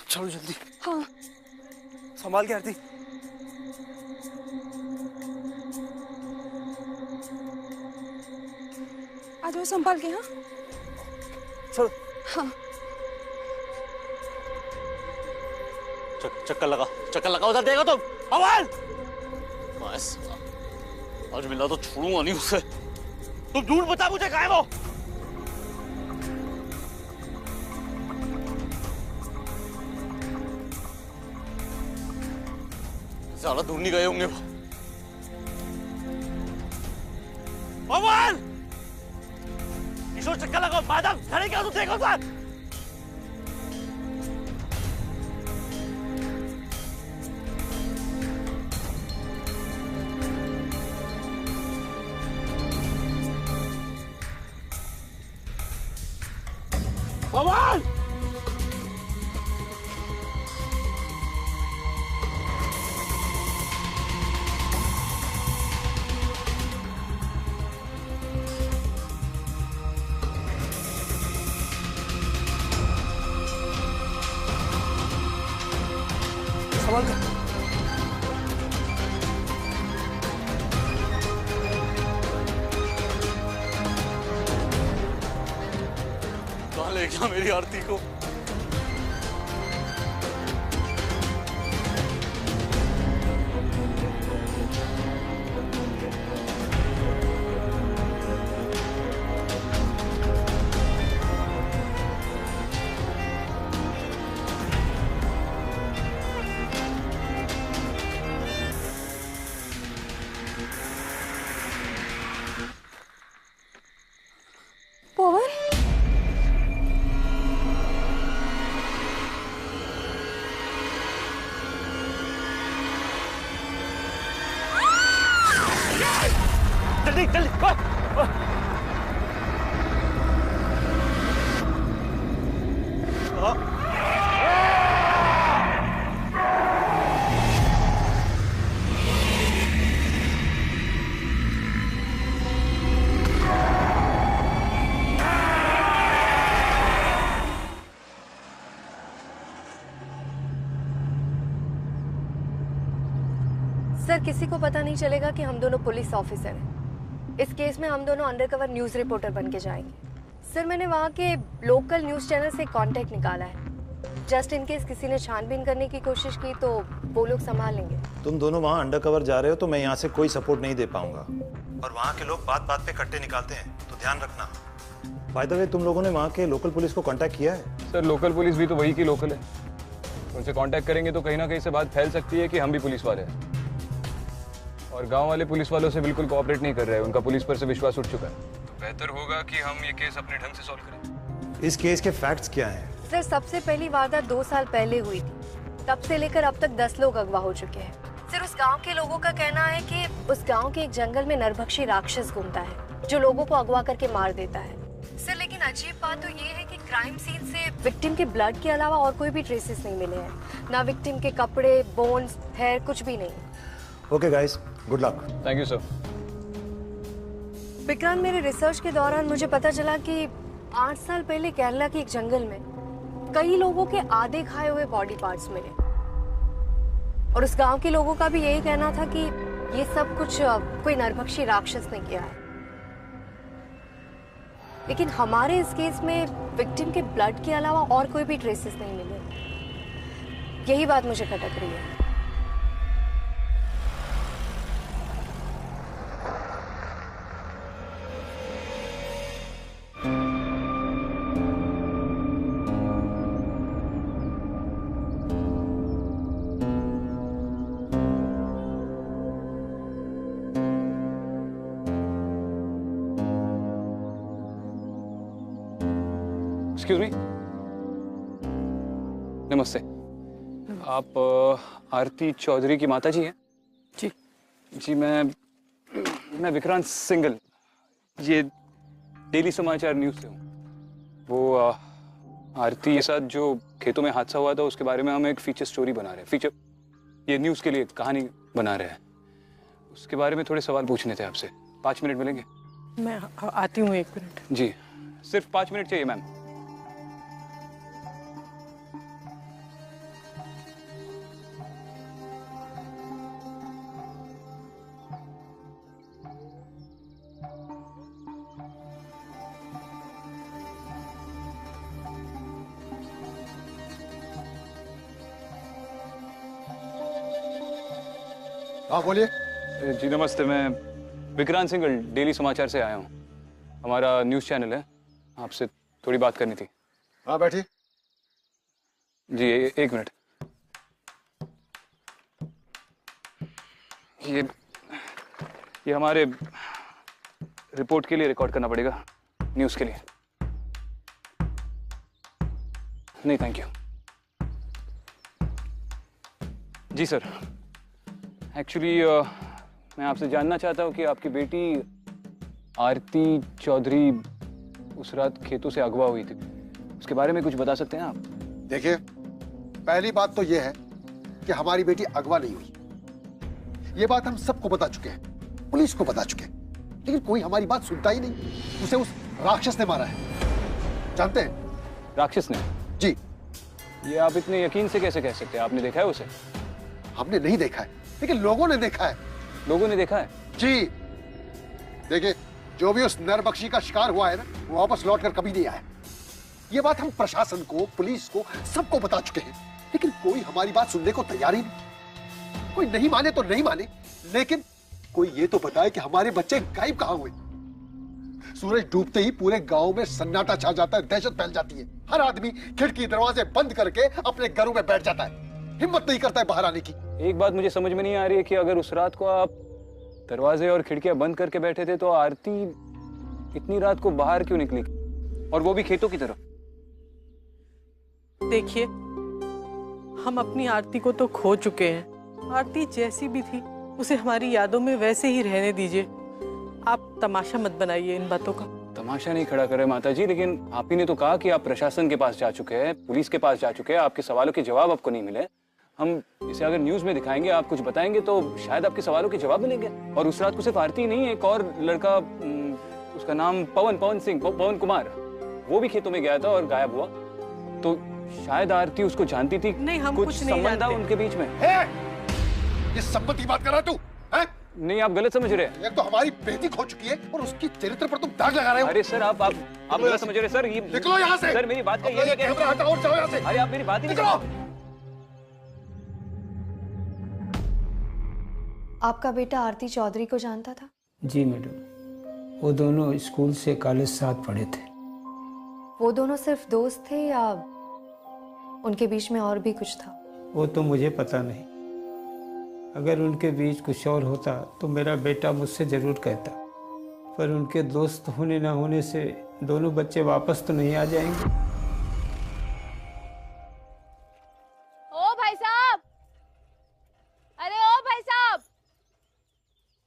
चलो जल्दी। हाँ। संभाल के आरती। आ जाओ संभाल के। हाँ चलो। हाँ। चक्कर लगा उधर देखो तुम। अमन बस आज मिला तो छोड़ूंगा नहीं उसे। तुम झूठ बता मुझे कहाँ है वो। ज्यादा दूर नहीं गए होंगे वो। अमन किशोर चक्कर लगाओ। मैडम खड़े क्या तुम देखो सर। अमन संभाल के। कहाँ ले गया मेरी आरती को। पवन। जल्दी जल्दी। सर किसी को पता नहीं चलेगा कि हम दोनों पुलिस ऑफिसर हैं। इस केस में हम दोनों अंडरकवर न्यूज रिपोर्टर बन के जाएंगे। सर मैंने वहाँ के लोकल न्यूज चैनल से कांटेक्ट निकाला है। जस्ट इन केस किसी ने छानबीन करने की कोशिश की तो वो लोग संभाल लेंगे। तुम दोनों वहाँ अंडरकवर जा रहे हो तो मैं यहाँ से कोई सपोर्ट नहीं दे पाऊंगा। और वहाँ के लोग बात बात पे कट्टे निकालते हैं तो ध्यान रखना। बाय द वे तुम लोगों ने वहाँ के लोकल पुलिस को कांटेक्ट किया है? सर लोकल पुलिस भी तो वही की लोकल है। उनसे कांटेक्ट करेंगे तो कहीं ना कहीं से बात फैल सकती है कि हम भी पुलिस वाले हैं। और गांव वाले पुलिस वालों से बिल्कुल कोऑपरेट नहीं कर रहे हैं। उनका पुलिस पर से विश्वास उठ चुका है। तो बेहतर होगा कि हम ये केस अपने ढंग से सॉल्व करें। इस केस के फैक्ट्स क्या हैं? सर सबसे पहली वारदात 2 साल पहले हुई थी। तब से लेकर अब तक 10 लोग अगवा हो चुके हैं। सर उस गांव के लोगों का कहना है कि उस गांव के एक जंगल में नरभक्षी राक्षस घूमता है जो लोगों को अगवा करके मार देता है। सर लेकिन अजीब बात तो ये है कि क्राइम सीन से विक्टिम के ब्लड के अलावा और कोई भी ट्रेसेस नहीं मिले हैं। ना विक्टिम के कपड़े, बोन्स, हेयर, कुछ भी नहीं। Okay guys, good luck. Thank you sir. Vikrant मेरे रिसर्च के दौरान मुझे पता चला कि 8 साल पहले केरला के एक जंगल में कई लोगों के आधे खाए हुए बॉडी पार्ट्स मिले। और उस गांव के लोगों का भी यही कहना था कि ये सब कुछ कोई नरभक्षी राक्षस ने किया है। लेकिन हमारे इस केस में विक्टिम के ब्लड के अलावा और कोई भी ट्रेसेस नहीं मिले। यही बात मुझे खटक रही है। Excuse me. नमस्ते। आप आरती चौधरी की माता जी हैं? जी जी मैं विक्रांत सिंगल, ये डेली समाचार न्यूज़ से हूँ। वो आरती के साथ जो खेतों में हादसा हुआ था उसके बारे में हम एक फीचर स्टोरी बना रहे हैं। ये न्यूज़ के लिए कहानी बना रहे हैं। उसके बारे में थोड़े सवाल पूछने थे आपसे। 5 मिनट मिलेंगे? मैं आती हूँ, 1 मिनट। जी सिर्फ 5 मिनट चाहिए मैम। हाँ बोलिए। जी नमस्ते, मैं विक्रांत सिंगल डेली समाचार से आया हूँ। हमारा न्यूज़ चैनल है, आपसे थोड़ी बात करनी थी। हाँ बैठिए। जी एक मिनट। ये हमारे रिपोर्ट के लिए रिकॉर्ड करना पड़ेगा, न्यूज़ के लिए। नहीं थैंक यू। जी सर, एक्चुअली मैं आपसे जानना चाहता हूँ कि आपकी बेटी आरती चौधरी उस रात खेतों से अगवा हुई थी, उसके बारे में कुछ बता सकते हैं आप? देखिए, पहली बात तो यह है कि हमारी बेटी अगवा नहीं हुई। ये बात हम सबको बता चुके हैं, पुलिस को बता चुके हैं, लेकिन कोई हमारी बात सुनता ही नहीं। उसे उस राक्षस ने मारा है, जानते हैं? राक्षस ने? जी। ये आप इतने यकीन से कैसे कह सकते हैं? आपने देखा है उसे? हमने नहीं देखा है, लेकिन लोगों ने देखा है। लोगों ने देखा है? जी। देखिए, जो भी उस नरबख्शी का शिकार हुआ है ना, वो वापस लौट कर कभी नहीं आया। ये बात हम प्रशासन को, पुलिस को, सबको बता चुके हैं, लेकिन कोई हमारी बात सुनने को तैयार ही नहीं। कोई नहीं माने तो नहीं माने, लेकिन कोई ये तो बताए कि हमारे बच्चे गायब कहाँ हुए। सूरज डूबते ही पूरे गांव में सन्नाटा छा जाता है, दहशत फैल जाती है। हर आदमी खिड़की दरवाजे बंद करके अपने घरों में बैठ जाता है, हिम्मत नहीं करता है बाहर आने की। एक बात मुझे समझ में नहीं आ रही है कि अगर उस रात को आप दरवाजे और खिड़कियां बंद करके बैठे थे तो आरती इतनी रात को बाहर क्यों निकली, और वो भी खेतों की तरफ? देखिए, हम अपनी आरती को तो खो चुके हैं। आरती जैसी भी थी उसे हमारी यादों में वैसे ही रहने दीजिए। आप तमाशा मत बनाइए इन बातों का। तमाशा नहीं खड़ा करे माता जी, लेकिन आप ही ने तो कहा कि आप प्रशासन के पास जा चुके हैं, पुलिस के पास जा चुके हैं, आपके सवालों के जवाब आपको नहीं मिले। हम इसे अगर न्यूज़ में दिखाएंगे, आप कुछ बताएंगे तो शायद आपके सवालों के जवाब मिलेंगे। और उस रात को सिर्फ आरती नहीं, एक और लड़का, उसका नाम पवन कुमार, वो भी खेतों में गया था और गायब हुआ। तो शायद आरती उसको जानती थी। नहीं, हम कुछ नहीं संबंध था जानते उनके बीच में। ये संबंध की बात कर रहा तू है? नहीं, आप गलत समझ रहे हैं। एक तो हमारी बेटी खो चुकी है और उसकी चरित्र पर तुम दाग लगा रहे हो। अरे सर, आप गलत समझ रहे हैं सर। ये निकलो यहाँ से। सर मेरी बात का ये कैमरा हटाओ और जाओ यहाँ से। अरे आप मेरी बात ही नहीं निकलो। आपका बेटा आरती चौधरी को जानता था? जी मैडम, वो दोनों स्कूल से कॉलेज साथ पढ़े थे। वो दोनों सिर्फ दोस्त थे या उनके बीच में और भी कुछ था? वो तो मुझे पता नहीं। अगर उनके बीच कुछ और होता तो मेरा बेटा मुझसे जरूर कहता, पर उनके दोस्त होने ना होने से दोनों बच्चे वापस तो नहीं आ जाएंगे। ओ भाई साहब, अरे ओ भाई साहब।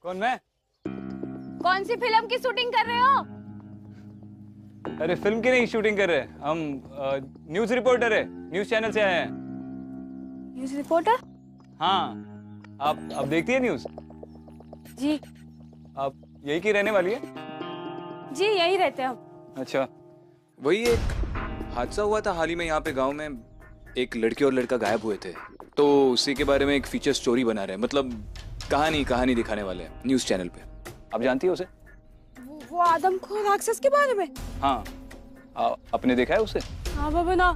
कौन? मैं? कौन सी फिल्म की शूटिंग कर रहे हो? अरे फिल्म की नहीं शूटिंग कर रहे हैं हम, न्यूज़ रिपोर्टर है, न्यूज़ चैनल से आए हैं। News reporter? हाँ, आप देखती है न्यूज़? जी। आप यही की रहने वाली है? जी यही रहते हैं हम। अच्छा, वही एक हादसा हुआ था हाल ही में यहाँ पे गांव में, एक लड़की और लड़का गायब हुए थे, तो उसी के बारे में एक फीचर स्टोरी बना रहे हैं, मतलब कहानी दिखाने वाले हैं न्यूज़ चैनल पे। आप जानती है उसे? वो आदमखोर राक्षस के बारे में? हाँ, आपने देखा है उसे? हाँ बाबा ना,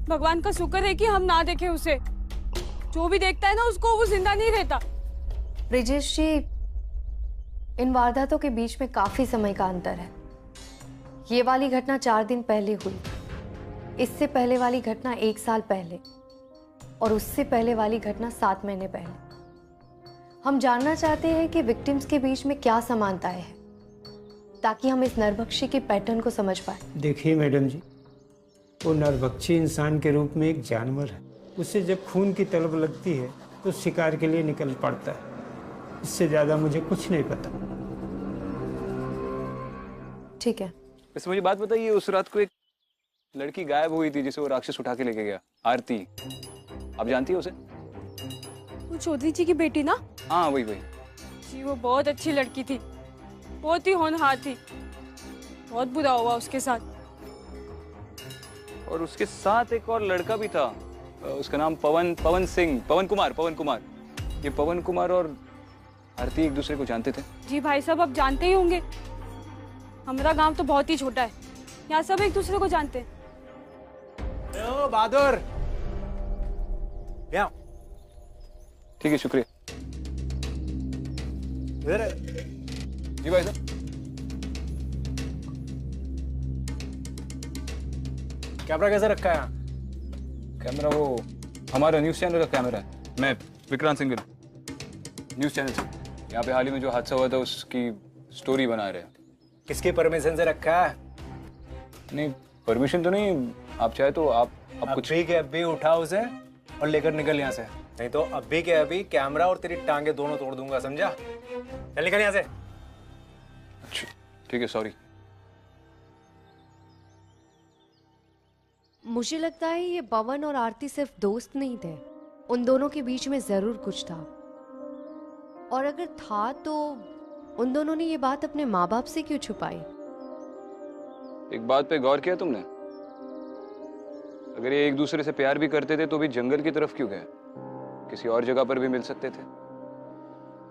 भगवान का शुक्र है कि हम ना देखे उसे। जो भी देखता है ना उसको, वो जिंदा नहीं रहता। ब्रिजेश जी, इन वारदातों के बीच में काफी समय का अंतर है। ये वाली घटना 4 दिन पहले हुई, इससे पहले वाली घटना 1 साल पहले, और उससे पहले वाली घटना 7 महीने पहले। हम जानना चाहते हैं कि विक्टिम्स के बीच में क्या समानताएं हैं, ताकि हम इस नरभक्षी के पैटर्न को समझ पाए। देखिए मैडम जी, वो नरभक्षी इंसान के रूप में एक जानवर है। उसे जब खून की तलब लगती है तो शिकार के लिए निकल पड़ता है। इससे ज्यादा मुझे कुछ नहीं पता। ठीक है। वैसे मुझे बात बताइए, उस रात को एक लड़की गायब हुई थी जिसे वो राक्षस उठा के लेके गया, आरती, आप जानती है उसे? वो चौधरी जी की बेटी ना? हाँ वही। जी वो बहुत अच्छी लड़की थी, बहुत ही होनहार थी। बहुत बुरा हुआ उसके साथ। और उसके साथ एक और लड़का भी था, उसका नाम पवन कुमार। ये पवन कुमार और आरती एक दूसरे को जानते थे? जी भाई साहब, आप जानते ही होंगे, हमारा गांव तो बहुत ही छोटा है, यहाँ सब एक दूसरे को जानते हैं। ओ बहादुर, ठीक है, शुक्रिया। इधर है। जी भाई साहब। कैमरा कैसे रखा है यहाँ? कैमरा वो हमारा न्यूज़ चैनल का कैमरा है। मैं विक्रांत सिंगल, न्यूज़ चैनल से। यहाँ पे हाल ही में जो हादसा हुआ था उसकी स्टोरी बना रहे हैं। किसके परमिशन से रखा है? नहीं, परमिशन तो नहीं, आप चाहे तो आप कुछ अभी के अभी उठा उसे और लेकर निकल यहाँ से, नहीं तो अभी के अभी कैमरा और तेरी टांगे दोनों तोड़ दूंगा, समझा? चल निकल यहाँ से। अच्छा ठीक है, सॉरी। मुझे लगता है ये पवन और आरती सिर्फ दोस्त नहीं थे, उन दोनों के बीच में जरूर कुछ था। और अगर था तो उन दोनों ने ये बात अपने माँ बाप से क्यों छुपाई? एक बात पे गौर किया तुमने? अगर ये एक दूसरे से प्यार भी करते थे तो भी जंगल की तरफ क्यों गए? किसी और जगह पर भी मिल सकते थे।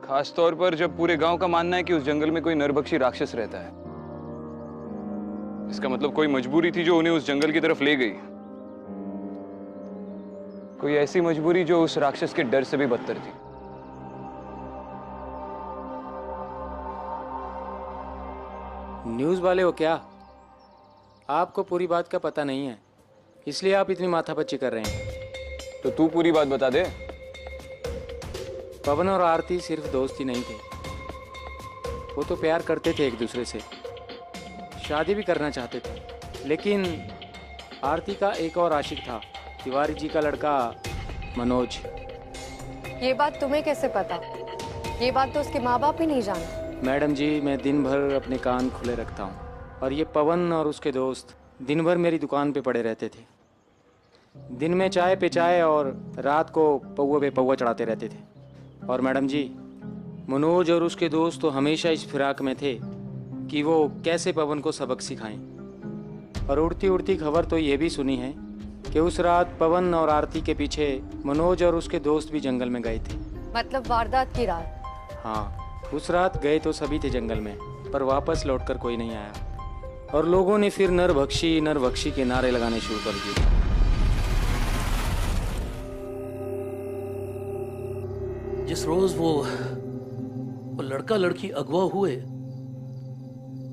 खास तौर पर जब पूरे गांव का मानना है कि उस जंगल में कोई नरभक्षी राक्षस रहता है। इसका मतलब कोई मजबूरी थी जो उन्हें उस जंगल की तरफ ले गई। कोई ऐसी मजबूरी जो उस राक्षस के डर से भी बदतर थी। न्यूज़ वाले हो क्या? आपको पूरी बात का पता नहीं है, इसलिए आप इतनी माथापच्ची कर रहे हैं। तो तू पूरी बात बता दे। पवन और आरती सिर्फ दोस्त ही नहीं थे, वो तो प्यार करते थे एक दूसरे से, शादी भी करना चाहते थे। लेकिन आरती का एक और आशिक था, तिवारी जी का लड़का मनोज। ये बात तुम्हें कैसे पता? ये बात तो उसके माँ बाप ही नहीं जानते। मैडम जी, मैं दिन भर अपने कान खुले रखता हूँ, और ये पवन और उसके दोस्त दिन भर मेरी दुकान पे पड़े रहते थे। दिन में चाय पे चाय और रात को पौवे पे पौवा चढ़ाते रहते थे। और मैडम जी, मनोज और उसके दोस्त तो हमेशा इस फिराक में थे कि वो कैसे पवन को सबक सिखाएं। और उड़ती उड़ती खबर तो ये भी सुनी है कि उस रात पवन और आरती के पीछे मनोज और उसके दोस्त भी जंगल में गए थे। मतलब वारदात की रात? हाँ, उस रात गए तो सभी थे जंगल में, पर वापस लौटकर कोई नहीं आया। और लोगों ने फिर नरभक्षी के नारे लगाने शुरू कर दिए। जिस रोज वो लड़का लड़की अगवा हुए,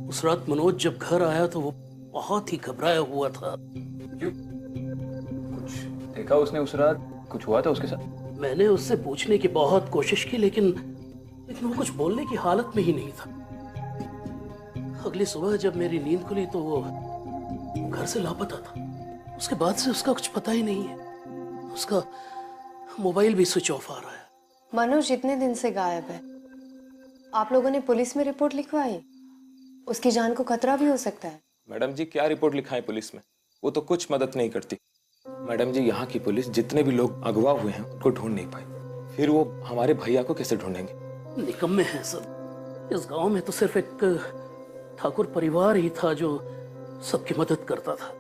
उस रात मनोज जब घर आया तो वो बहुत ही घबराया हुआ था। क्यों? कुछ देखा उसने उस रात? कुछ हुआ था उसके साथ? मैंने उससे पूछने की बहुत कोशिश की, लेकिन वो कुछ बोलने की हालत में ही नहीं था। अगली सुबह जब मेरी नींद खुली तो वो घर से लापता था। उसके बाद से उसका कुछ पता ही नहीं है। उसका मोबाइल भी स्विच ऑफ आ रहा है। मनोज इतने दिन से गायब है, आप लोगों ने पुलिस में रिपोर्ट लिखवाई? उसकी जान को खतरा भी हो सकता है। मैडम जी, क्या रिपोर्ट लिखाएं पुलिस में? वो तो कुछ मदद नहीं करती। मैडम जी, यहाँ की पुलिस जितने भी लोग अगवा हुए हैं उनको ढूंढ नहीं पाई, फिर वो हमारे भैया को कैसे ढूंढेंगे? निकम्मे हैं सब। इस गांव में तो सिर्फ एक ठाकुर परिवार ही था जो सबकी मदद करता था,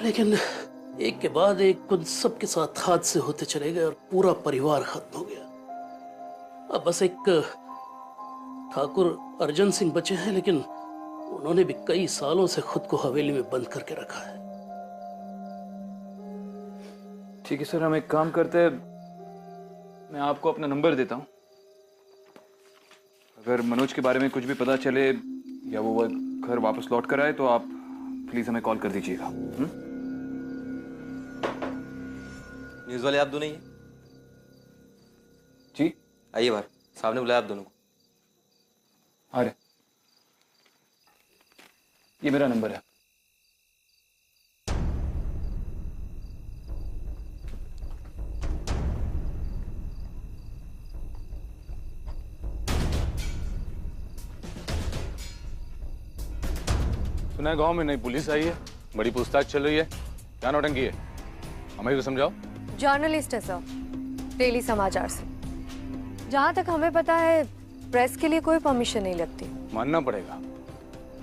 लेकिन एक के बाद एक उन सबके साथ हादसे होते चले गए और पूरा परिवार खत्म हो गया। अब बस एक ठाकुर अर्जन सिंह बचे हैं, लेकिन उन्होंने भी कई सालों से खुद को हवेली में बंद करके रखा है। ठीक है सर, हम एक काम करते हैं, मैं आपको अपना नंबर देता हूँ। अगर मनोज के बारे में कुछ भी पता चले या वो घर वापस लौट कर आए तो आप प्लीज हमें कॉल कर दीजिएगा। न्यूज़ वाले आप दोनों ही हैं? जी आइए बाहर, साहब ने बुलाया आप दोनों को। अरे ये मेरा नंबर है। सुना है गांव में नई पुलिस आई है, बड़ी पूछताछ चल रही है। क्या नौटंकी है? हमें भी समझाओ। जर्नलिस्ट है सर, डेली समाचार से। जहाँ तक हमें पता है प्रेस के लिए कोई परमिशन नहीं लगती। मानना पड़ेगा,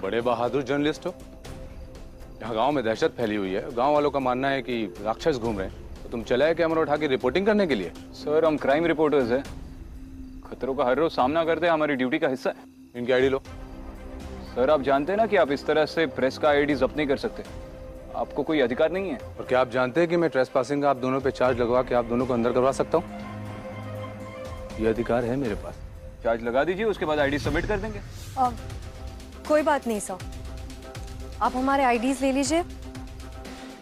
बड़े बहादुर जर्नलिस्ट हो। यहाँ गांव में दहशत फैली हुई है, गांव वालों का मानना है कि राक्षस घूम रहे हैं, तो तुम चले आए कैमरा उठा के रिपोर्टिंग करने के लिए? सर, हम क्राइम रिपोर्टर्स हैं, खतरों का हर रोज सामना करते हैं, हमारी ड्यूटी का हिस्सा है। इनकी आईडी लो। सर, आप जानते हैं ना कि आप इस तरह से प्रेस का आईडी जब्त नहीं कर सकते, आपको कोई अधिकार नहीं है। और क्या आप जानते हैं कि मैं ट्रेसपासिंग का आप दोनों पे चार्ज लगवा के आप दोनों को अंदर करवा सकता हूँ? ये अधिकार है मेरे पास। चार्ज लगा दीजिए, उसके बाद आईडी सबमिट कर देंगे। कोई बात नहीं सर, आप हमारे आईडीज ले लीजिए।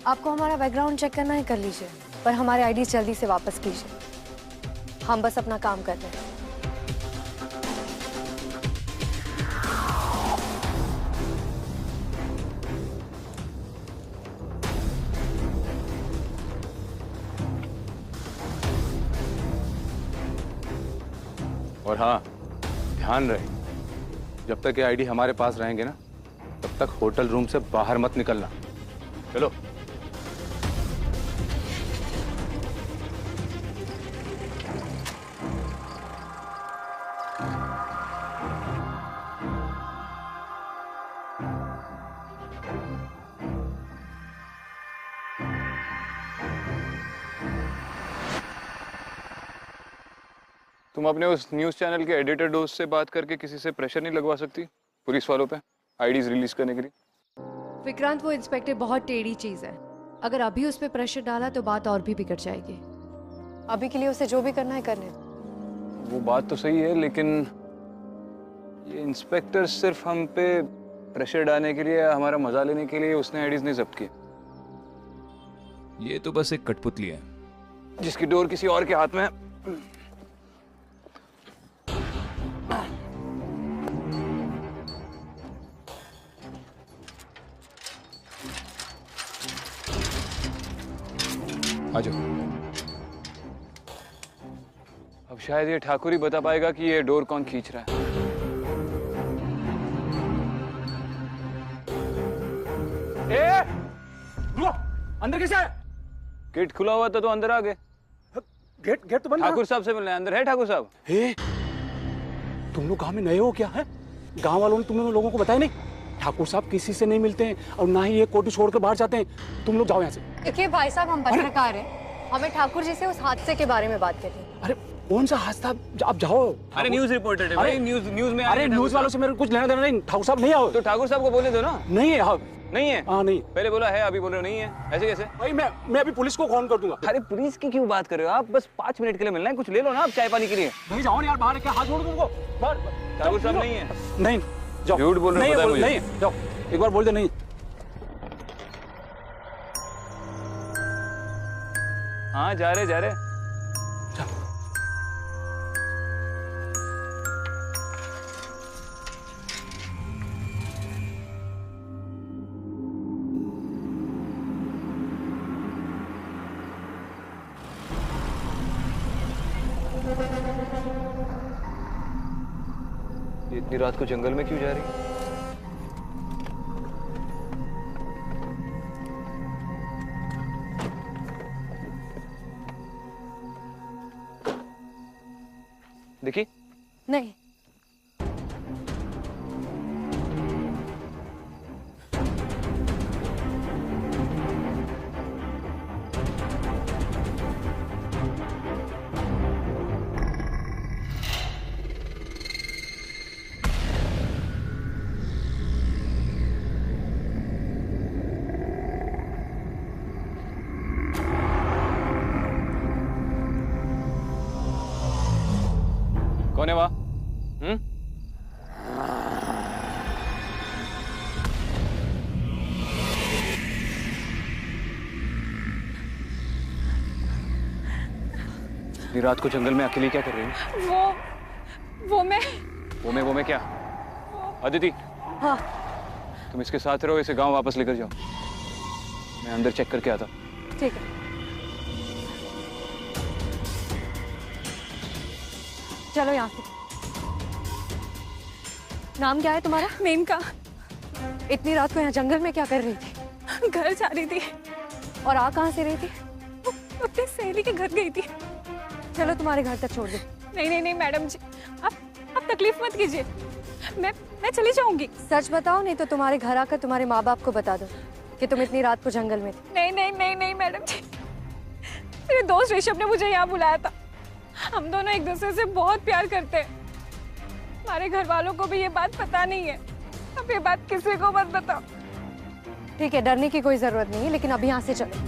आपको हमारा बैकग्राउंड चेक करना है कर लीजिए, पर हमारे आईडीज जल्दी से वापस कीजिए। हम बस अपना काम कर रहे हैं। और हाँ, ध्यान रहे, जब तक ये आईडी हमारे पास रहेंगे ना, तब तक होटल रूम से बाहर मत निकलना। चलो। तुम अपने उस न्यूज़ चैनल के एडिटर दोस्त से बात करके किसी से प्रेशर नहीं लगवा सकती पुलिस वालों पे आईडीज रिलीज करने के लिए? विक्रांत, वो इंस्पेक्टर बहुत टेढ़ी चीज है। अगर अभी उस पर प्रेशर डाला तो बात और भी बिगड़ जाएगी। अभी के लिए उसे जो भी करना है करने। वो बात तो सही है, लेकिन ये इंस्पेक्टर सिर्फ हम पे प्रेशर डालने के लिए, हमारा मजा लेने के लिए उसने आईडीज नहीं जब्त की। ये तो बस एक कठपुतली है जिसकी डोर किसी और के हाथ में है। आ जाओ। अब शायद ये ठाकुर ही बता पाएगा कि ये डोर कौन खींच रहा है। अंदर कैसे आए? गेट खुला हुआ था तो अंदर आ गए। गेट तो बंद। ठाकुर साहब से मिलना है। अंदर है ठाकुर साहब? तुम लोग गांव में नए हो क्या है? गांव वालों ने तुम लोगों को बताया नहीं? ठाकुर साहब किसी से नहीं मिलते हैं और ना ही ये कोठी छोड़कर बाहर जाते हैं। तुम लोग जाओ यहाँ से। देखिए भाई साहब, हम पत्रकार हैं, हमें ठाकुर जी से उस हादसे के बारे में बात करनी है। अरे कौन सा हादसा? आप जाओ। अरे न्यूज़ रिपोर्टर है भाई, न्यूज़ में। अरे न्यूज़ वालों से मेरे को कुछ लेना देना नहीं। ठाकुर साहब नहीं आओ तो ठाकुर साहब को बोलने दो ना। नहीं है। हाँ नहीं है। हाँ नहीं। पहले बोला है, अभी बोल रहे हो नहीं है। ऐसे कैसे भाई? मैं अभी पुलिस को फोन कर दूंगा। अरे पुलिस की क्यों बात कर रहे हो आप? बस 5 मिनट के लिए मिलना है, कुछ ले लो ना आप चाय पानी के लिए। भाई जाओ यार, बाहर क्या हाथ जोड़ दूंगा। ठाकुर साहब नहीं है। नहीं जाओ। झूठ बोल रहे हो। नहीं जाओ, एक बार बोल दे नहीं। हाँ जा रहे। इतनी रात को जंगल में क्यों जा रही है? देखी? नहीं। कौन है वहाँ? इतनी रात को जंगल में अकेली क्या कर रही है? वो मैं क्या? अदिति, हाँ। तुम इसके साथ रहो, इसे गांव वापस लेकर जाओ। मैं अंदर चेक करके आता। ठीक है। चलो यहाँ से। नाम क्या है तुम्हारा? मेनका। इतनी रात को यहाँ जंगल में क्या कर रही थी? घर जा रही थी। और आ कहाँ से रही थी? अपनी सहेली के घर गई थी। चलो तुम्हारे घर तक छोड़ दे। नहीं मैडम जी, आप तकलीफ मत कीजिए। मैं चली जाऊंगी। सच बताओ, नहीं तो तुम्हारे घर आकर तुम्हारे माँ बाप को बता दो कि तुम इतनी रात को जंगल में थी। नहीं मैडम जी, मेरे दोस्त ऋषभ ने मुझे यहाँ बुलाया था। हम दोनों एक दूसरे से बहुत प्यार करते हैं। हमारे घर वालों को भी ये बात पता नहीं है। अब ये बात किसी को मत बताओ। ठीक है, डरने की कोई जरूरत नहीं है, लेकिन अभी यहाँ से चलो।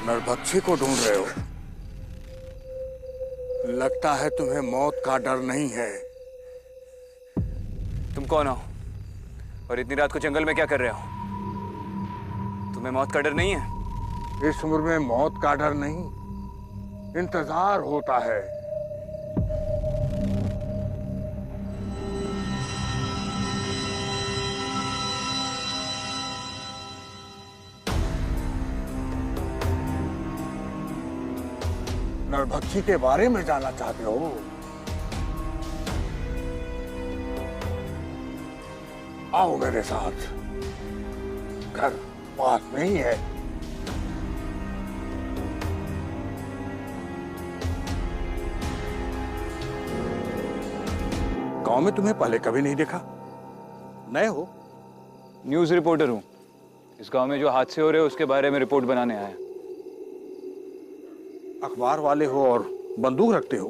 नरभक्षी को ढूंढ रहे हो? लगता है तुम्हें मौत का डर नहीं है। तुम कौन हो और इतनी रात को जंगल में क्या कर रहे हो? तुम्हें मौत का डर नहीं है? इस उम्र में मौत का डर नहीं, इंतजार होता है। नरभक्षी के बारे में जानना चाहते हो? आओ मेरे साथ, घर पास में ही है। गांव में तुम्हें पहले कभी नहीं देखा, नए हो? न्यूज़ रिपोर्टर हूँ। इस गांव में जो हादसे हो रहे हैं उसके बारे में रिपोर्ट बनाने आया। अखबार वाले हो और बंदूक रखते हो?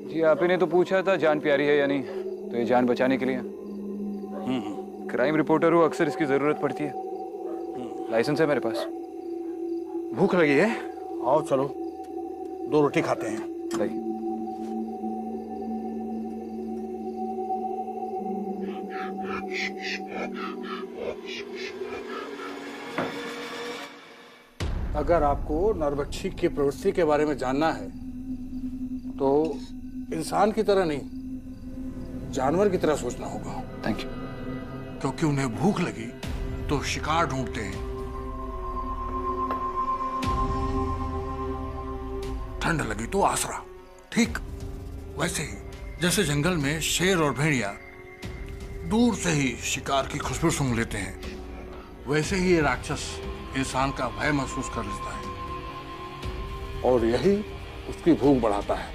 जी आप ही ने तो पूछा था जान प्यारी है या नहीं, तो ये जान बचाने के लिए। क्राइम रिपोर्टर हूँ, अक्सर इसकी जरूरत पड़ती है। लाइसेंस है मेरे पास। भूख लगी है? आओ चलो 2 रोटी खाते हैं। अगर आपको नरभक्षी की प्रवृत्ति के बारे में जानना है तो इंसान की तरह नहीं, जानवर की तरह सोचना होगा। Thank you. क्योंकि उन्हें भूख लगी तो शिकार ढूंढते हैं, ठंड लगी तो आसरा। ठीक वैसे ही जैसे जंगल में शेर और भेड़िया दूर से ही शिकार की खुशबू सूंघ लेते हैं, वैसे ही ये राक्षस इंसान का भय महसूस कर लेता है और यही उसकी भूख बढ़ाता है।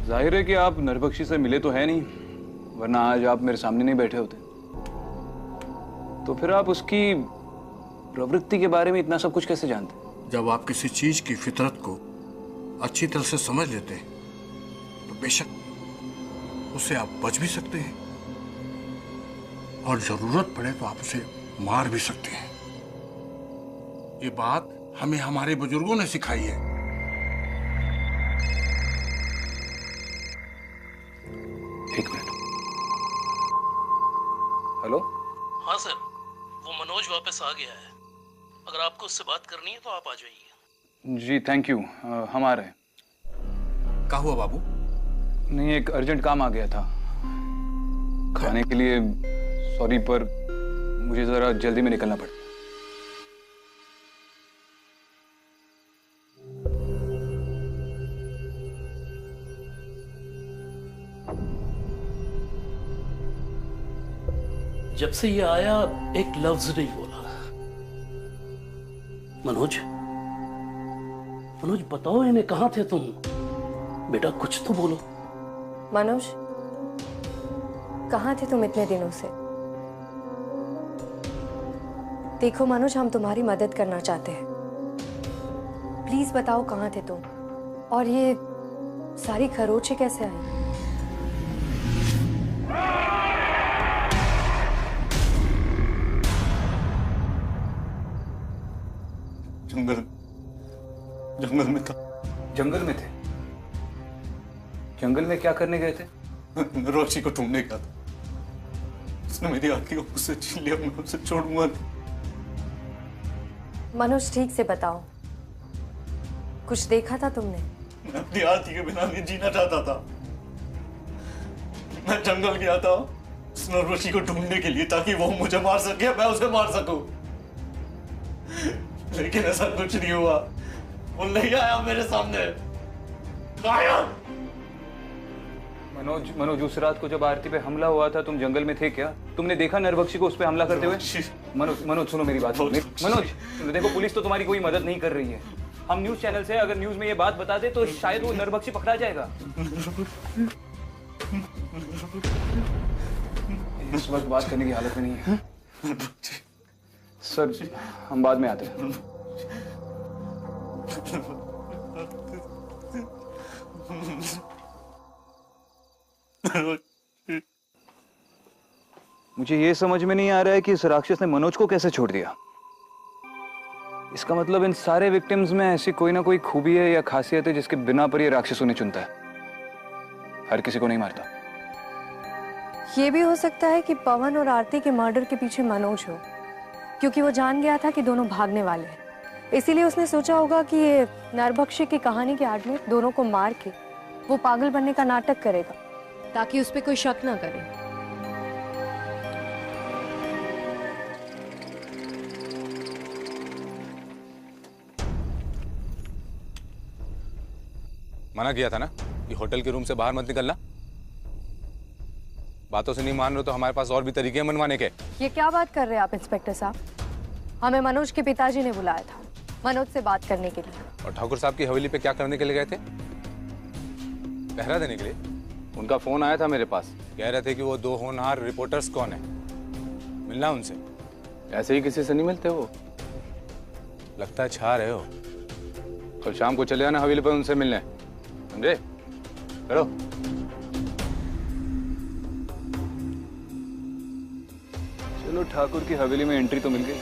जाहिर है कि आप नरभक्षी से मिले तो है नहीं, वरना आज आप मेरे सामने नहीं बैठे होते। तो फिर आप उसकी प्रवृत्ति के बारे में इतना सब कुछ कैसे जानते? जब आप किसी चीज की फितरत को अच्छी तरह से समझ लेते हैं तो बेशक उससे आप बच भी सकते हैं और जरूरत पड़े तो आप उसे मार भी सकते हैं। ये बात हमें हमारे बुजुर्गों ने सिखाई है। एक मिनट। हेलो? हाँ सर, वो मनोज वापस आ गया है। अगर आपको उससे बात करनी है तो आप आ जाइए। जी थैंक यू, हम आ रहे हैं। क्या हुआ बाबू? नहीं, एक अर्जेंट काम आ गया था। खाने के लिए सॉरी, पर मुझे जरा जल्दी में निकलना पड़ा। जब से ये आया एक लफ्ज नहीं बोला। मनोज, मनोज बताओ इन्हें कहाँ थे तुम? बेटा कुछ तो बोलो। मनोज, कहाँ थे तुम इतने दिनों से? देखो मनोज, हम तुम्हारी मदद करना चाहते हैं। प्लीज बताओ कहाँ थे तुम, और ये सारी खरोचें कैसे आई? जंगल में था। जंगल में थे? जंगल में क्या करने गए थे? नरभक्षी को ढूंढने गया था। उसने मेरी आंखी को मुझसे छीन लिया, मैं उसे छोड़ूंगा नहीं। मनोज ठीक से बताओ, कुछ देखा था तुमने? मैं अपनी आरती के बिना नहीं जीना चाहता था। मैं जंगल गया था उस नरभक्षी को ढूंढने के लिए ताकि वो मुझे मार सके, मैं उसे मार सकूं। लेकिन ऐसा कुछ नहीं हुआ। वो नहीं आया मेरे सामने। गायब। मनोज, उस रात को जब आरती पे हमला हुआ था तुम जंगल में थे क्या? तुमने देखा नरभक्षी को उस पे हमला करते हुए? मनोज सुनो मेरी बात। मनोज देखो, पुलिस तो तुम्हारी कोई मदद नहीं कर रही है। हम न्यूज चैनल से अगर न्यूज में ये बात बता दे तो शायद वो नरभक्षी पकड़ा जाएगा। इस वक्त बात करने की हालत में नहीं है सर, हम बाद में आते हैं। मुझे ये समझ में नहीं आ रहा है कि इस राक्षस ने मनोज को कैसे छोड़ दिया। इसका मतलब इन सारे विक्टिम्स में ऐसी कोई ना कोई खूबी है या खासियत है जिसके बिना पर ये राक्षस उन्हें चुनता है। हर किसी को नहीं मारता। ये भी हो सकता है कि पवन और आरती के मर्डर के पीछे मनोज हो, क्योंकि वो जान गया था कि दोनों भागने वाले हैं। इसीलिए उसने सोचा होगा कि ये नरभक्षी की कहानी के आड़ में दोनों को मार के वो पागल बनने का नाटक करेगा ताकि उस पर कोई शक ना करे। मना किया था ना कि होटल के रूम से बाहर मत निकलना। बातों से नहीं मान रहे तो हमारे पास और भी तरीके हैं मनवाने के। ये क्या बात कर रहे हैं आप इंस्पेक्टर साहब? हमें मनोज के पिताजी ने बुलाया था मनोज से बात करने के लिए। और ठाकुर साहब की हवेली पे क्या करने के लिए गए थे? पहरा देने के लिए। उनका फोन आया था मेरे पास, कह रहे थे कि वो 2 होनहार रिपोर्टर्स कौन है, मिलना उनसे। ऐसे ही किसी से नहीं मिलते वो। लगता है छा रहे हो। कल शाम को चले आना हवेली पर उनसे मिलने, समझे? चलो। चलो, ठाकुर की हवेली में एंट्री तो मिल गई।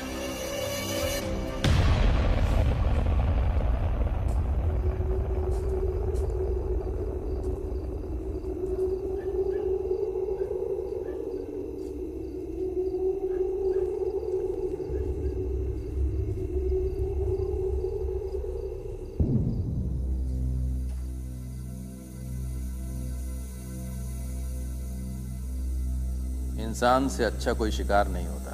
इंसान से अच्छा कोई शिकार नहीं होता,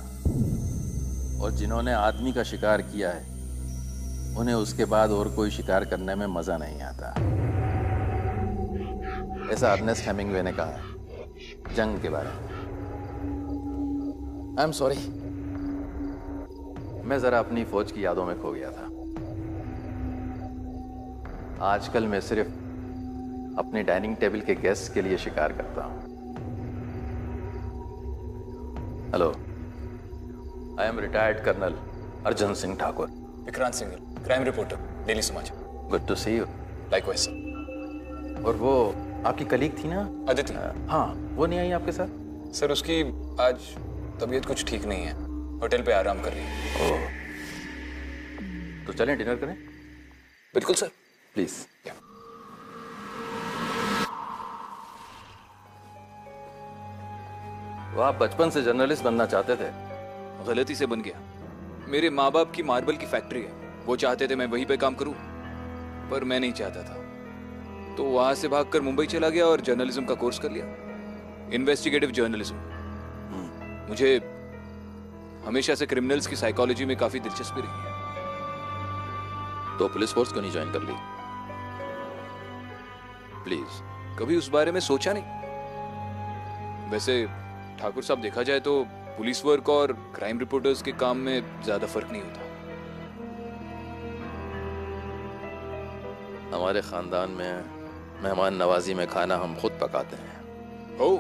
और जिन्होंने आदमी का शिकार किया है उन्हें उसके बाद और कोई शिकार करने में मजा नहीं आता। ऐसा अर्नेस्ट हेमिंग्वे ने कहा है जंग के बारे में। आई एम सॉरी, मैं जरा अपनी फौज की यादों में खो गया था। आजकल मैं सिर्फ अपने डाइनिंग टेबल के गेस्ट के लिए शिकार करता हूं। Hello, I am retired colonel Arjun Singh Thakur. Vikrant Singhal, crime reporter, daily Samachar. Good to see you. Likewise sir. और वो आपकी कलीग थी ना अदिति? हाँ, वो नहीं आई आपके साथ? सर, उसकी आज तबीयत कुछ ठीक नहीं है, होटल पे आराम कर रही है। ओह, तो चलें डिनर करें? बिल्कुल सर, प्लीज। वो आप बचपन से जर्नलिस्ट बनना चाहते थे? गलती से बन गया। मेरे माँ बाप की मार्बल की फैक्ट्री है, वो चाहते थे मैं वहीं पे काम करूं, पर मैं नहीं चाहता था, तो वहां से भागकर मुंबई चला गया और जर्नलिज्म का कोर्स कर लिया, इन्वेस्टिगेटिव जर्नलिज्म। मुझे हमेशा से क्रिमिनल्स की साइकोलॉजी में काफी दिलचस्पी रही है। तो पुलिस फोर्स क्यों नहीं ज्वाइन कर ली? प्लीज, कभी उस बारे में सोचा नहीं। वैसे ठाकुर साहब, देखा जाए तो पुलिस वर्क और क्राइम रिपोर्टर्स के काम में ज्यादा फर्क नहीं होता। हमारे खानदान में मेहमान नवाजी में खाना हम खुद पकाते हैं। ओह,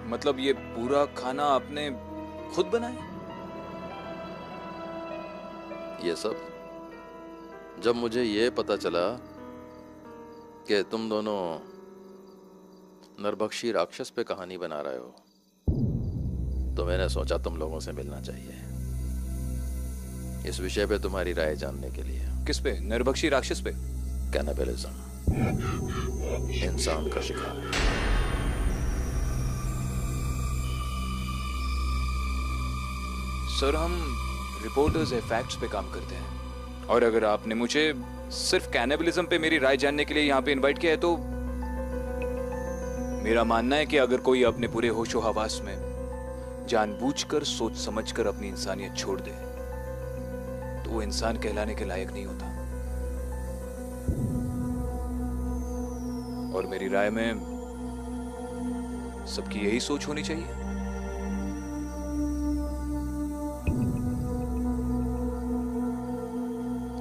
मतलब ये पूरा खाना आपने खुद बनाया? ये सब जब मुझे ये पता चला कि तुम दोनों नरभक्षी राक्षस पे कहानी बना रहे हो, तो मैंने सोचा तुम लोगों से मिलना चाहिए इस विषय पे तुम्हारी राय जानने के लिए। किस पे? नरभक्षी राक्षस पे? कैनिबलिज्म, इंसान का शिकार। सर, हम रिपोर्टर्स है, फैक्ट्स पे काम करते हैं, और अगर आपने मुझे सिर्फ कैनिबलिज्म पे मेरी राय जानने के लिए यहाँ पे इनवाइट किया है तो मेरा मानना है कि अगर कोई अपने पूरे होशो हवास में जानबूझकर सोच समझकर अपनी इंसानियत छोड़ दे तो वो इंसान कहलाने के लायक नहीं होता। और मेरी राय में सबकी यही सोच होनी चाहिए।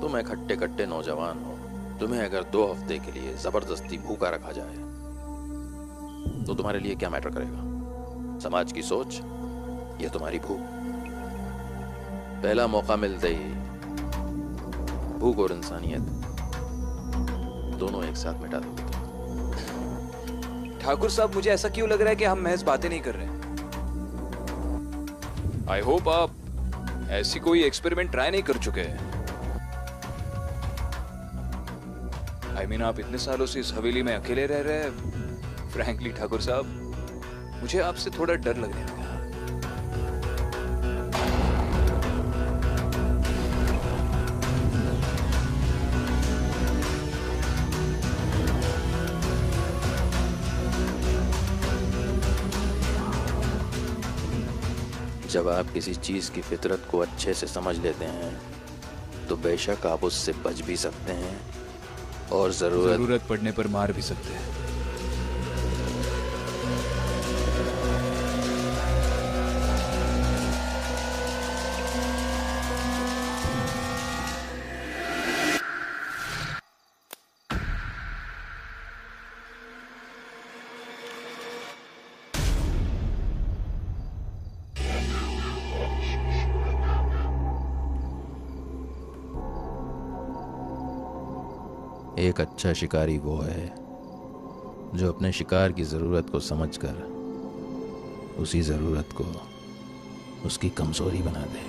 तुम एक हट्टे कट्टे नौजवान हो, तुम्हें अगर 2 हफ्ते के लिए जबरदस्ती भूखा रखा जाए तो तुम्हारे लिए क्या मैटर करेगा? समाज की सोच या तुम्हारी भूख? पहला मौका मिलते ही भूख और इंसानियत दोनों एक साथ मिटा दोगे। ठाकुर साहब, मुझे ऐसा क्यों लग रहा है कि हम महज बातें नहीं कर रहे हैं? आई होप आप ऐसी कोई एक्सपेरिमेंट ट्राई नहीं कर चुके हैं। I mean, आप इतने सालों से इस हवेली में अकेले रह रहे हैं। फ्रैंकली ठाकुर साहब, मुझे आपसे थोड़ा डर लगने लगा। जब आप किसी चीज की फितरत को अच्छे से समझ लेते हैं तो बेशक आप उससे बच भी सकते हैं और जरूरत पड़ने पर मार भी सकते हैं। एक अच्छा शिकारी वो है जो अपने शिकार की जरूरत को समझकर उसी जरूरत को उसकी कमजोरी बना दे।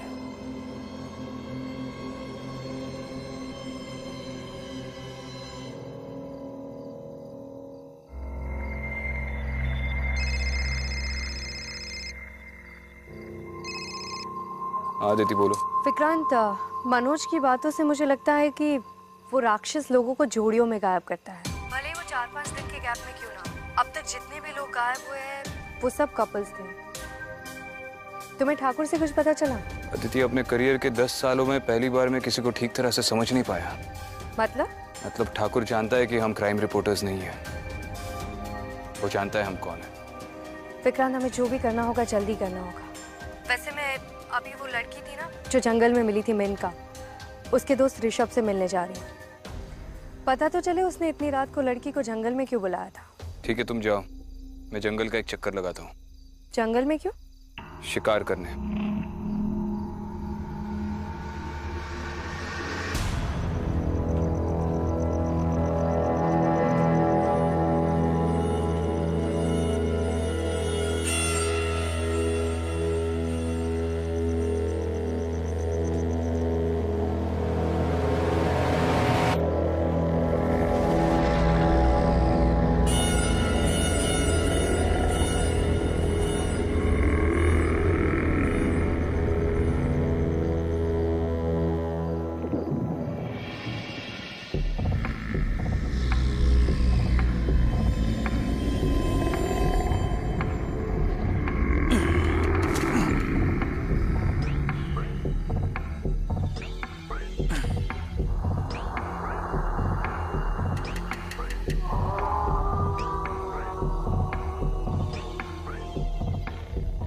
आदिति बोलो। विक्रांत, मनोज की बातों से मुझे लगता है कि वो राक्षस लोगों को जोड़ियों में गायब करता है। भले वो 4-5 दिन के गैप में क्यों ना। अब तक जितने भी लोग गायब हुए हैं वो सब कपल्स थे। तुम्हें ठाकुर से कुछ पता चला? अदिति, अपने करियर के 10 सालों में पहली बार मैं किसी को ठीक तरह से समझ नहीं पाया। मतलब ठाकुर जानता है कि हम क्राइम रिपोर्टर्स नहीं हैं। वो जानता है हम कौन है। विक्रांत, हमें जो भी करना होगा जल्दी करना होगा। वैसे मैं अभी वो लड़की थी ना जो जंगल में मिली थी, मेनका, उसके दोस्त ऋषभ से मिलने जा रही हूँ। पता तो चले उसने इतनी रात को लड़की को जंगल में क्यों बुलाया था। ठीक है, तुम जाओ, मैं जंगल का एक चक्कर लगाता हूँ। जंगल में क्यों? शिकार करने।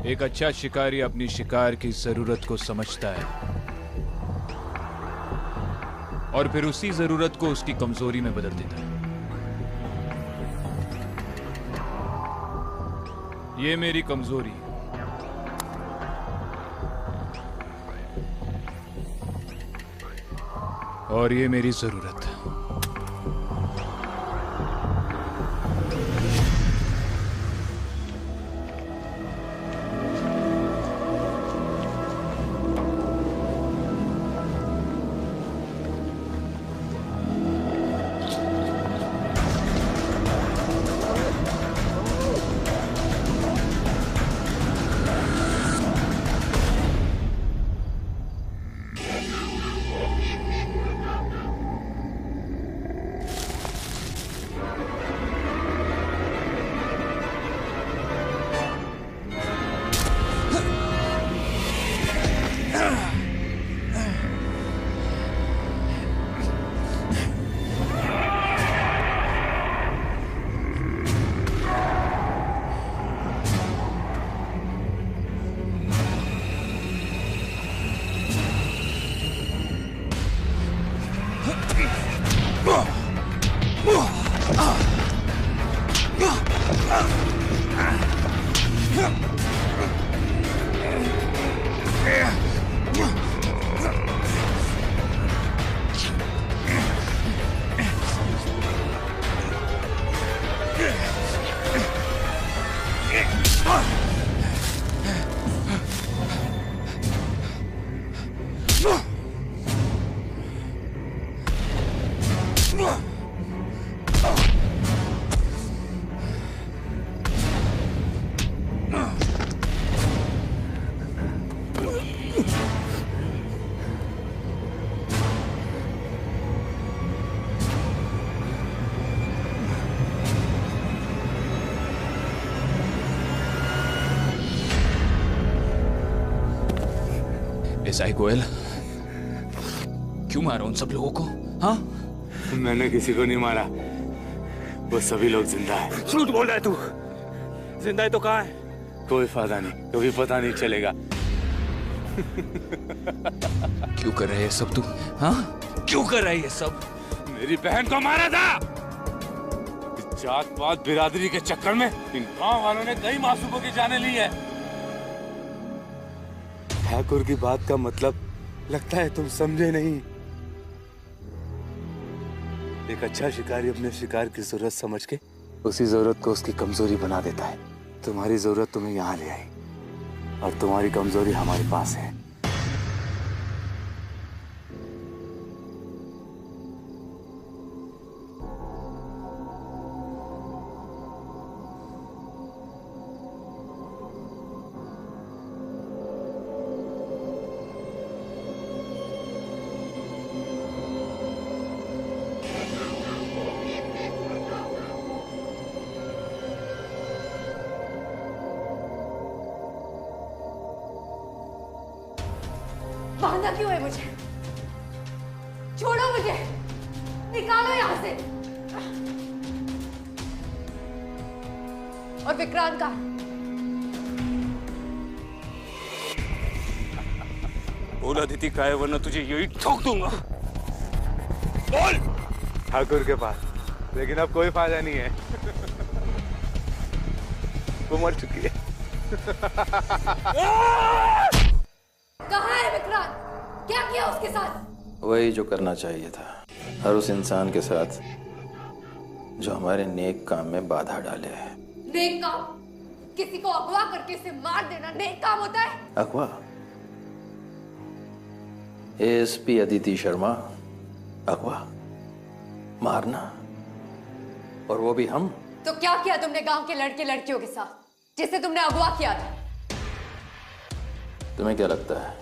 एक अच्छा शिकारी अपनी शिकार की जरूरत को समझता है और फिर उसी जरूरत को उसकी कमजोरी में बदल देता है। ये मेरी कमजोरी है। और ये मेरी जरूरत है। एसआई गोयल, क्यों मारा उन सब लोगों को? हाँ, मैंने किसी को नहीं मारा, वो सभी लोग जिंदा है। झूठ बोल रहा है तू। जिंदा है तो कहाँ है? कोई फायदा नहीं, कभी पता नहीं चलेगा। क्यों कर रहे हैं सब तू? हाँ, क्यों कर रहे हैं ये सब? मेरी बहन को मारा था। जात पात बिरादरी के चक्कर में इन गांव वालों ने कई मासूमों की जानें ली है। ठाकुर की बात का मतलब लगता है तुम समझे नहीं। एक अच्छा शिकारी अपने शिकार की जरूरत समझ के उसी जरूरत को उसकी कमजोरी बना देता है। तुम्हारी जरूरत तुम्हें यहाँ ले आई और तुम्हारी कमजोरी हमारे पास है। बांधा क्यों है मुझे? छोड़ो मुझे, निकालो यहां से। और विक्रांत का? बोल अदिति का है, वरना तुझे यही ठोक दूंगा। बोल। ठाकुर के पास, लेकिन अब कोई फायदा नहीं है। वो मर चुकी है। कहाँ है विक्रांत? क्या किया उसके साथ? वही जो करना चाहिए था, हर उस इंसान के साथ जो हमारे नेक काम में बाधा डाले। नेक काम? किसी को अगवा करके उसे मार देना नेक काम होता है? अगवा? एएसपी अदिति शर्मा, अगवा? मारना? और वो भी हम? तो क्या किया तुमने गांव के लड़के लड़कियों के साथ जिसे तुमने अगवा किया था? तुम्हें क्या लगता है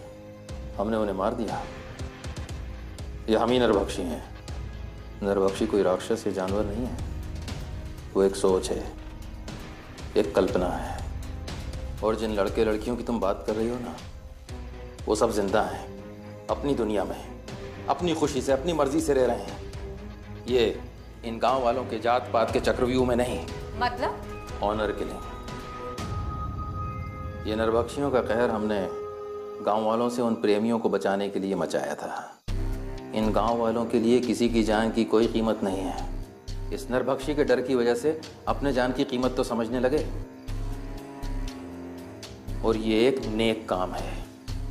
हमने उन्हें मार दिया? या हम ही नरभक्षी हैं? नरभक्षी कोई राक्षस या जानवर नहीं है, वो एक सोच है, एक कल्पना है। और जिन लड़के लड़कियों की तुम बात कर रही हो ना, वो सब जिंदा हैं, अपनी दुनिया में, अपनी खुशी से, अपनी मर्जी से रह रहे हैं। ये इन गांव वालों के जात पात के चक्रव्यूह में नहीं। मतलब? Honour killing. ये नरभक्षियों का कहर हमने गांव वालों से उन प्रेमियों को बचाने के लिए मचाया था। इन गांव वालों के लिए किसी की जान की कोई कीमत नहीं है। इस नरभक्षी के डर की वजह से अपने जान की कीमत तो समझने लगे। और ये एक नेक काम है।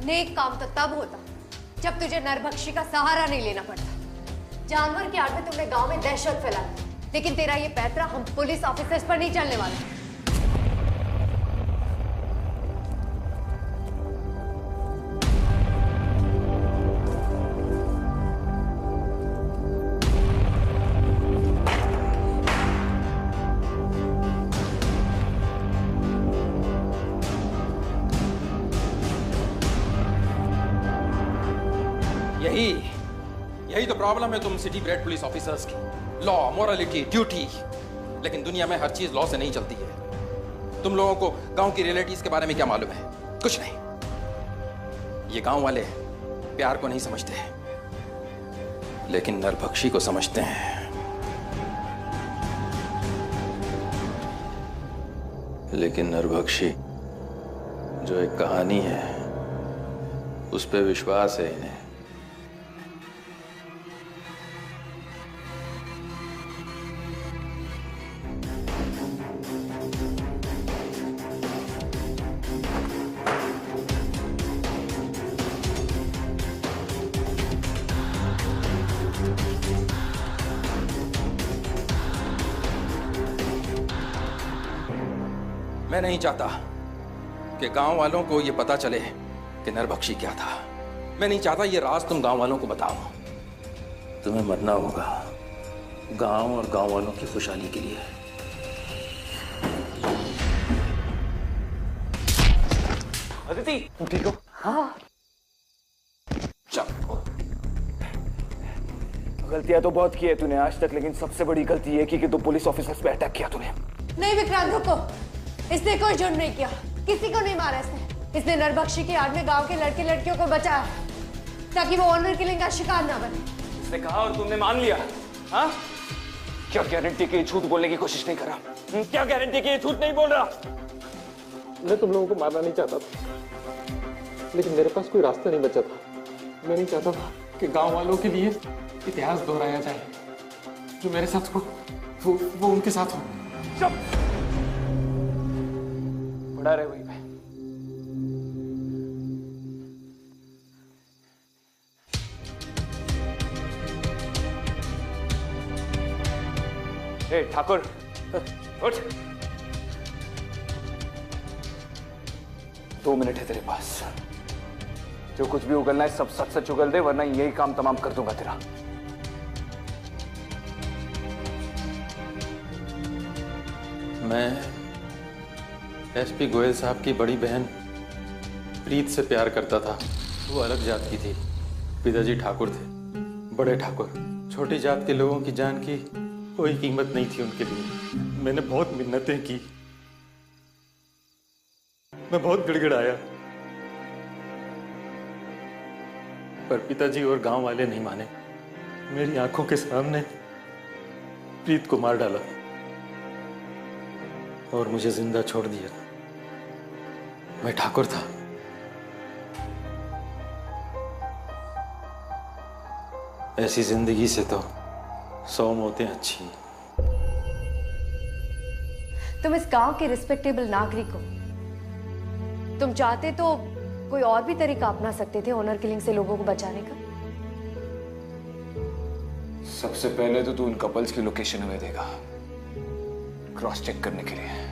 नेक काम तो तब होता जब तुझे नरभक्षी का सहारा नहीं लेना पड़ता। जानवर के आड़ में तुमने गांव में दहशत फैलाई, लेकिन तेरा ये पैतरा हम पुलिस ऑफिसर्स पर नहीं चलने वाला। यही तो प्रॉब्लम है तुम सिटी ब्रेड पुलिस ऑफिसर्स की। लॉ, मोरालिटी, ड्यूटी, लेकिन दुनिया में हर चीज लॉ से नहीं चलती है। तुम लोगों को गांव की रियलिटीज के बारे में क्या मालूम है? कुछ नहीं। ये गांव वाले प्यार को नहीं समझते, लेकिन नरभक्षी को समझते हैं। लेकिन नरभक्षी जो एक कहानी है, उस पे विश्वास है इन्हें। मैं नहीं चाहता कि गांव वालों को ये पता चले कि नरबख्शी क्या था। मैं नहीं चाहता ये राज तुम गांव वालों को बताओ। तुम्हें मरना होगा गांव और गांव वालों की खुशहाली के लिए। अदिति, तुम ठीक हो? हाँ। चल। गलतियां तो बहुत की है तूने आज तक, लेकिन सबसे बड़ी गलती ये की कि तू पुलिस ऑफिसर्स पे अटैक किया तूने। नहीं विक्रांत रुको, इसने कोई जुर्म नहीं किया, किसी को नहीं मारा इसने नरबख्शी की आड़ में गांव के लड़के लड़कियों को बचाया ताकि वो ऑनर किलिंग का शिकार ना बने। उसने कहा और तुमने मान लिया? हाँ? क्या गारंटी कि ये झूठ बोलने की कोशिश नहीं कर रहा? क्या गारंटी कि ये झूठ नहीं बोल रहा? मैं तुम लोगों को मारना नहीं चाहता था, लेकिन मेरे पास कोई रास्ता नहीं बचा था। मैं नहीं चाहता था कि गांव वालों के लिए इतिहास दोहराया जाए। जो मेरे साथ हो वो उनके साथ हो। चुप! पड़ा रहे वहीं पे। ए ठाकुर, उठ। 2 मिनट है तेरे पास। जो कुछ भी उगलना है सब सच सच उगल दे, वरना यही काम तमाम कर दूंगा तेरा। मैं एसपी गोयल साहब की बड़ी बहन प्रीत से प्यार करता था। वो अलग जात की थी। पिताजी ठाकुर थे, बड़े ठाकुर। छोटी जात के लोगों की जान की कोई कीमत नहीं थी उनके लिए। मैंने बहुत मिन्नतें की, मैं बहुत गिड़गिड़ाया, पर पिताजी और गांव वाले नहीं माने। मेरी आंखों के सामने प्रीत को मार डाला और मुझे जिंदा छोड़ दिया। मैं ठाकुर था। ऐसी जिंदगी से तो 100 मौतें अच्छी। तुम इस गांव के रिस्पेक्टेबल नागरिक हो। तुम चाहते तो कोई और भी तरीका अपना सकते थे ऑनर किलिंग से लोगों को बचाने का। सबसे पहले तो तू उन कपल्स की लोकेशन हमें देगा, क्रॉस चेक करने के लिए।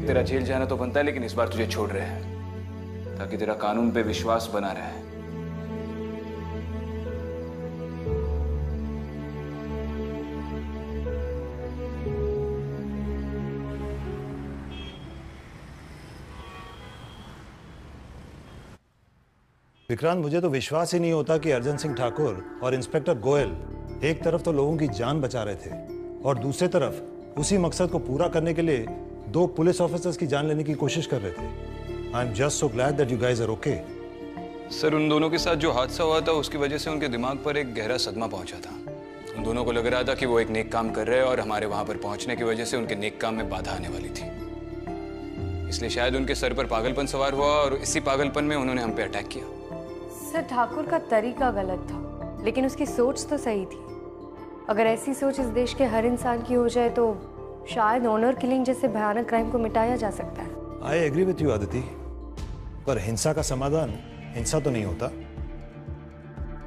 तेरा जेल जाना तो बनता है, लेकिन इस बार तुझे छोड़ रहे हैं ताकि तेरा कानून पे विश्वास बना रहे। विक्रांत, मुझे तो विश्वास ही नहीं होता कि अर्जन सिंह ठाकुर और इंस्पेक्टर गोयल एक तरफ तो लोगों की जान बचा रहे थे और दूसरी तरफ उसी मकसद को पूरा करने के लिए 2 पुलिस ऑफिसर्स की जान लेने की कोशिश कर रहे थे। I am just so glad that you guys are okay. Sir, उन दोनों के साथ जो हादसा हुआ था उसकी वजह से उनके दिमाग पर एक गहरा सदमा पहुंचा था। उन दोनों को लग रहा था कि वो एक नेक काम कर रहे हैं और हमारे वहां पर पहुंचने की वजह से उनके नेक काम में बाधा आने वाली थी। इसलिए शायद उनके सर पर पागलपन सवार हुआ और इसी पागलपन में उन्होंने हम पे अटैक किया। सर, ठाकुर का तरीका गलत था, लेकिन उसकी सोच तो सही थी। अगर ऐसी सोच इस देश के हर इंसान की हो जाए तो शायद ऑनर किलिंग जैसे भयानक क्राइम को मिटाया जा सकता है। I agree with you Aditi, पर हिंसा का समाधान हिंसा तो नहीं होता।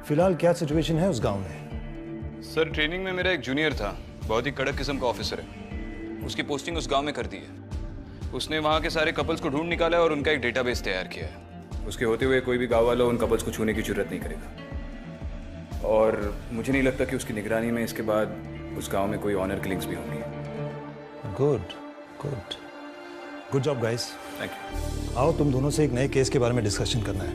फिलहाल क्या सिचुएशन है उस गांव में? सर, ट्रेनिंग में मेरा एक जूनियर था, बहुत ही कड़क किस्म का ऑफिसर है। उसकी पोस्टिंग उस गांव में कर दी है। उसने वहां के सारे कपल्स को ढूंढ निकाला और उनका एक डेटाबेस तैयार किया है। उसके होते हुए कोई भी गांव वाला उन कपल्स को छूने की जरूरत नहीं करेगा। और मुझे नहीं लगता कि उसकी निगरानी में इसके बाद उस गांव में कोई ऑनर किलिंग्स भी होंगी। Good good good job guys. Thank you. आओ तुम दोनों से एक नए केस के बारे में डिस्कशन करना है।